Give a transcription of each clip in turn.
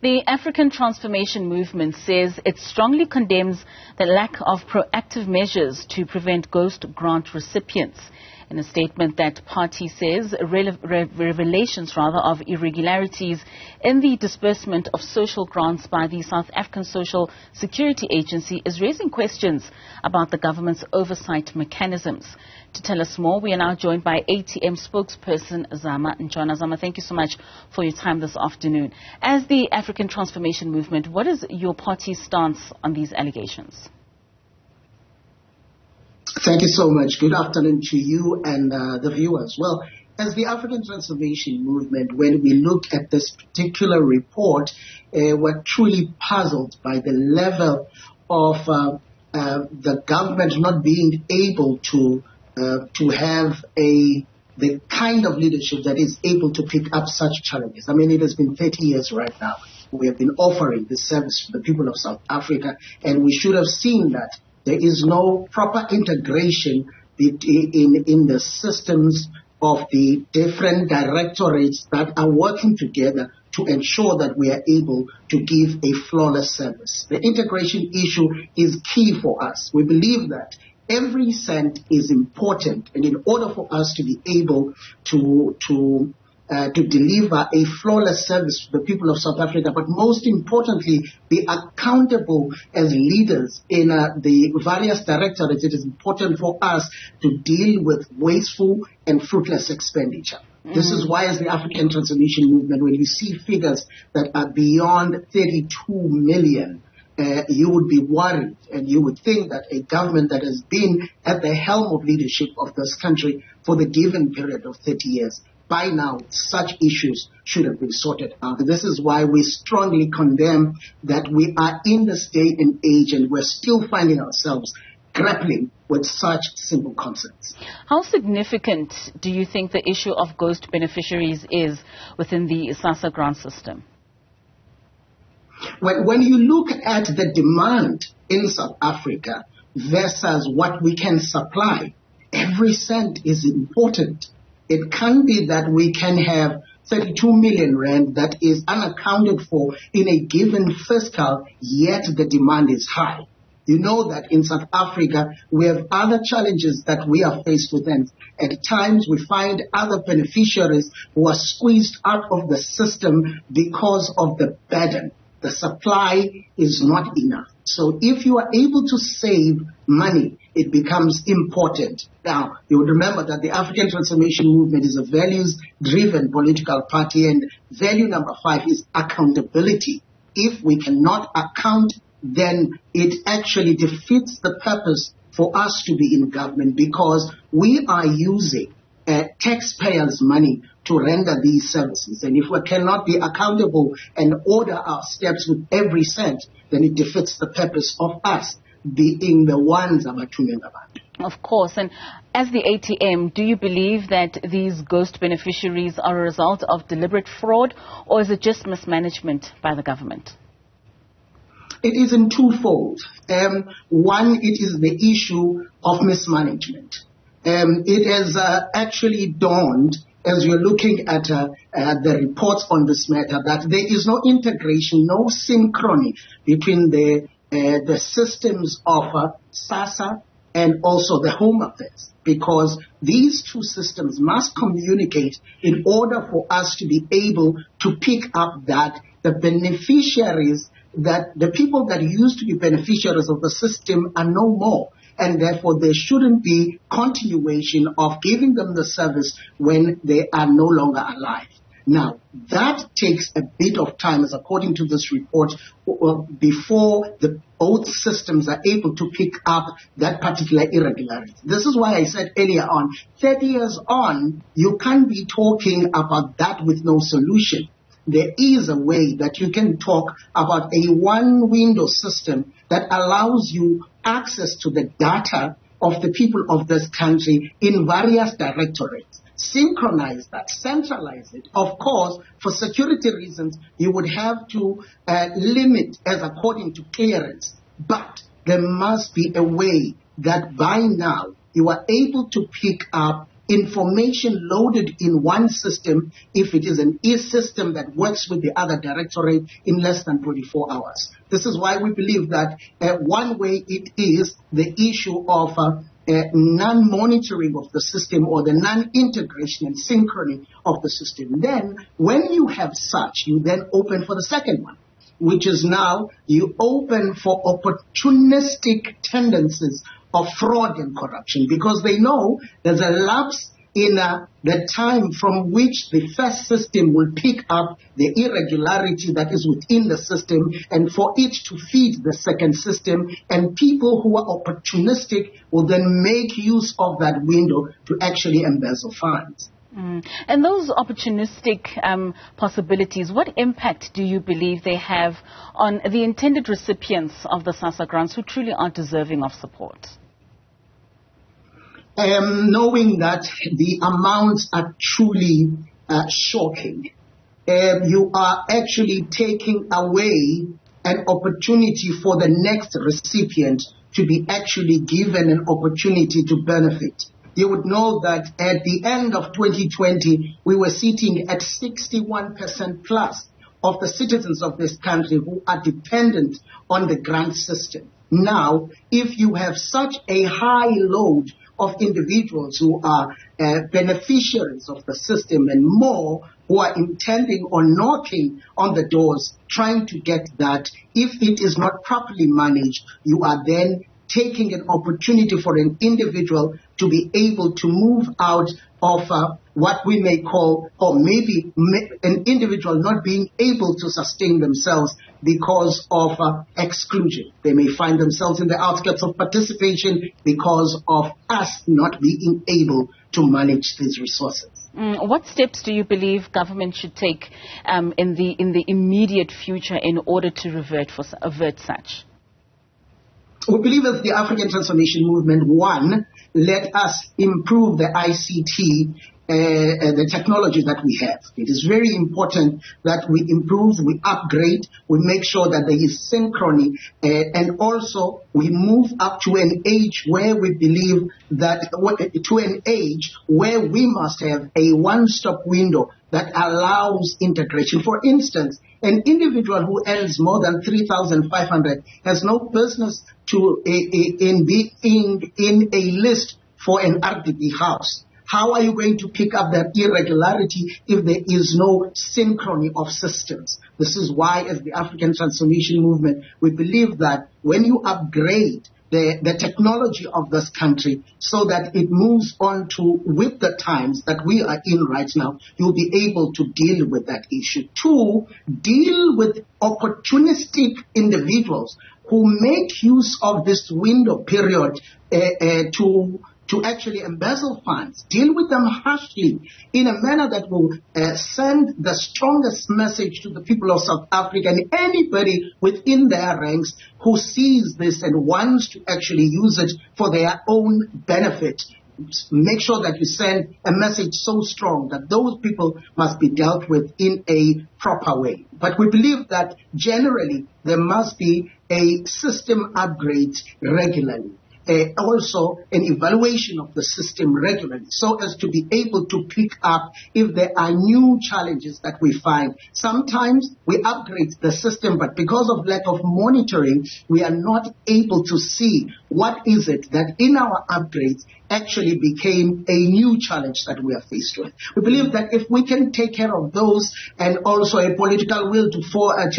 The African Transformation Movement says it strongly condemns the lack of proactive measures to prevent ghost grant recipients. In a statement, that party says revelations of irregularities in the disbursement of social grants by the South African Social Security Agency is raising questions about the government's oversight mechanisms. To tell us more, we are now joined by ATM spokesperson Zama Ntshona. Zama, thank you so much for your time this afternoon. As the African Transformation Movement, what is your party's stance on these allegations? Thank you so much. Good afternoon to you and the viewers. Well, as the African Transformation Movement, when we look at this particular report, we're truly puzzled by the level of the government not being able to have the kind of leadership that is able to pick up such challenges. I mean, it has been 30 years right now. We have been offering this service to the people of South Africa, and we should have seen that there is no proper integration in the systems of the different directorates that are working together to ensure that we are able to give a flawless service. The integration issue is key for us. We believe that every cent is important, and in order for us to be able to deliver a flawless service to the people of South Africa, but most importantly, be accountable as leaders in the various directorates, it is important for us to deal with wasteful and fruitless expenditure. This is why, as the African Transformation Movement, when you see figures that are beyond 32 million, you would be worried, and you would think that a government that has been at the helm of leadership of this country for the given period of 30 years, by now, such issues should have been sorted out. This is why we strongly condemn that we are in this day and age and we're still finding ourselves grappling with such simple concepts. How significant do you think the issue of ghost beneficiaries is within the Sasa grant system? When you look at the demand in South Africa versus what we can supply, every cent is important. It can be that we can have 32 million rand that is unaccounted for in a given fiscal, yet the demand is high. You know that in South Africa, we have other challenges that we are faced with, and at times we find other beneficiaries who are squeezed out of the system because of the burden. The supply is not enough. So if you are able to save money, it becomes important. Now, you would remember that the African Transformation Movement is a values-driven political party, and value number 5 is accountability. If we cannot account, then it actually defeats the purpose for us to be in government, because we are using taxpayers' money to render these services. And if we cannot be accountable and order our steps with every cent, then it defeats the purpose of us being the ones about to about. Of course. And as the ATM, do you believe that these ghost beneficiaries are a result of deliberate fraud, or is it just mismanagement by the government? It is in twofold. One, it is the issue of mismanagement. It has actually dawned, as you're looking at the reports on this matter, that there is no integration, no synchrony between the systems of Sasa and also the Home Affairs, because these two systems must communicate in order for us to be able to pick up that the beneficiaries, that the people that used to be beneficiaries of the system are no more. And therefore, there shouldn't be continuation of giving them the service when they are no longer alive. Now, that takes a bit of time, as according to this report, before both systems are able to pick up that particular irregularity. This is why I said earlier on, 30 years on, you can't be talking about that with no solution. There is a way that you can talk about a one-window system that allows you access to the data of the people of this country in various directorates. Synchronize that, centralize it. Of course, for security reasons, you would have to limit as according to clearance. But there must be a way that by now you are able to pick up information loaded in one system, if it is an e-system that works with the other directorate, in less than 24 hours. This is why we believe that one way it is the issue of non-monitoring of the system or the non-integration and synchrony of the system. Then, when you have such, you then open for the second one, which is now you open for opportunistic tendencies of fraud and corruption, because they know there's a lapse in the time from which the first system will pick up the irregularity that is within the system and for it to feed the second system, and people who are opportunistic will then make use of that window to actually embezzle funds. And those opportunistic possibilities, what impact do you believe they have on the intended recipients of the Sasa grants who truly are deserving of support? Knowing that the amounts are truly shocking, you are actually taking away an opportunity for the next recipient to be actually given an opportunity to benefit. You would know that at the end of 2020, we were sitting at 61% plus of the citizens of this country who are dependent on the grant system. Now, if you have such a high load of individuals who are beneficiaries of the system and more who are intending on knocking on the doors trying to get that, if it is not properly managed, you are then taking an opportunity for an individual to be able to move out of what we may call, or maybe an individual not being able to sustain themselves because of exclusion. They may find themselves in the outskirts of participation because of us not being able to manage these resources. What steps do you believe government should take in the immediate future in order to avert such? We believe as the African Transformation Movement, one, let us improve the ICT, the technology that we have. It is very important that we improve, we upgrade, we make sure that there is synchrony, and also we move up to an age where we believe that, to an age where we must have a one-stop window that allows integration. For instance, an individual who earns more than 3,500 has no business in being in a list for an RDP house. How are you going to pick up that irregularity if there is no synchrony of systems? This is why, as the African Transformation Movement, we believe that when you upgrade the technology of this country so that it moves on to with the times that we are in right now, you'll be able to deal with that issue. Two, deal with opportunistic individuals who make use of this window period to actually embezzle funds. Deal with them harshly in a manner that will send the strongest message to the people of South Africa and anybody within their ranks who sees this and wants to actually use it for their own benefit. Make sure that you send a message so strong that those people must be dealt with in a proper way. But we believe that generally there must be a system upgrade regularly. Also an evaluation of the system regularly so as to be able to pick up if there are new challenges that we find. Sometimes we upgrade the system, but because of lack of monitoring, we are not able to see what is it that in our upgrades actually became a new challenge that we are faced with. We believe that if we can take care of those and also a political will to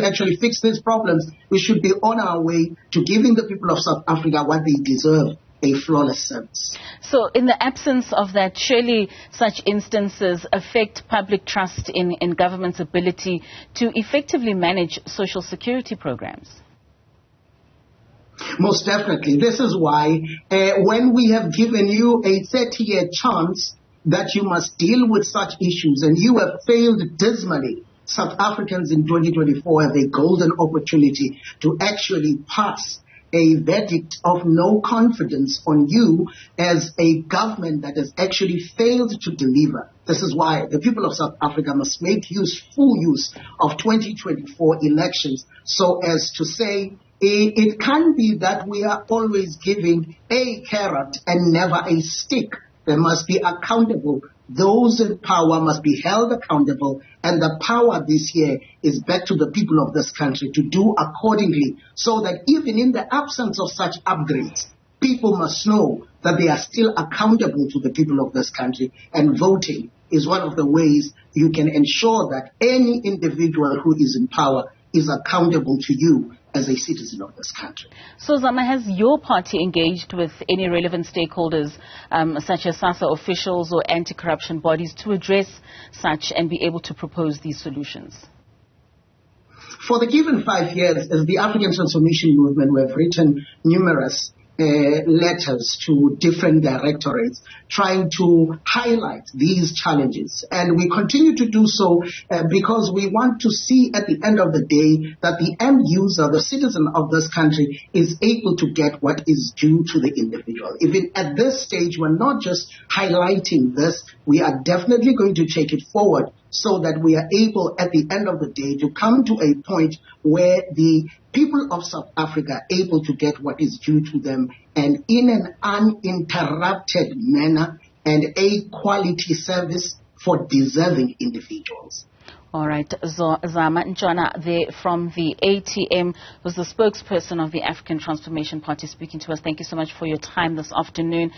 actually fix these problems, we should be on our way to giving the people of South Africa what they deserve, a flawless service. So in the absence of that, surely such instances affect public trust in government's ability to effectively manage social security programs? Most definitely. This is why when we have given you a 30-year chance that you must deal with such issues and you have failed dismally, South Africans in 2024 have a golden opportunity to actually pass a verdict of no confidence on you as a government that has actually failed to deliver. This is why the people of South Africa must make full use of 2024 elections so as to say, it can't be that we are always giving a carrot and never a stick They must be accountable. Those in power must be held accountable, and the power this year is back to the people of this country to do accordingly, so that even in the absence of such upgrades, people must know that they are still accountable to the people of this country, and voting is one of the ways you can ensure that any individual who is in power is accountable to you as a citizen of this country. So, Zama, has your party engaged with any relevant stakeholders, such as Sasa officials or anti-corruption bodies, to address such and be able to propose these solutions? For the given 5 years, as the African Transformation Movement, we have written numerous letters to different directorates trying to highlight these challenges. And we continue to do so because we want to see at the end of the day that the end user, the citizen of this country, is able to get what is due to the individual. Even at this stage, we're not just highlighting this, we are definitely going to take it forward so that we are able at the end of the day to come to a point where the people of South Africa are able to get what is due to them, and in an uninterrupted manner, and a quality service for deserving individuals. All right, Zama Ntshona there from the ATM was the spokesperson of the African Transformation Party speaking to us. Thank you so much for your time this afternoon.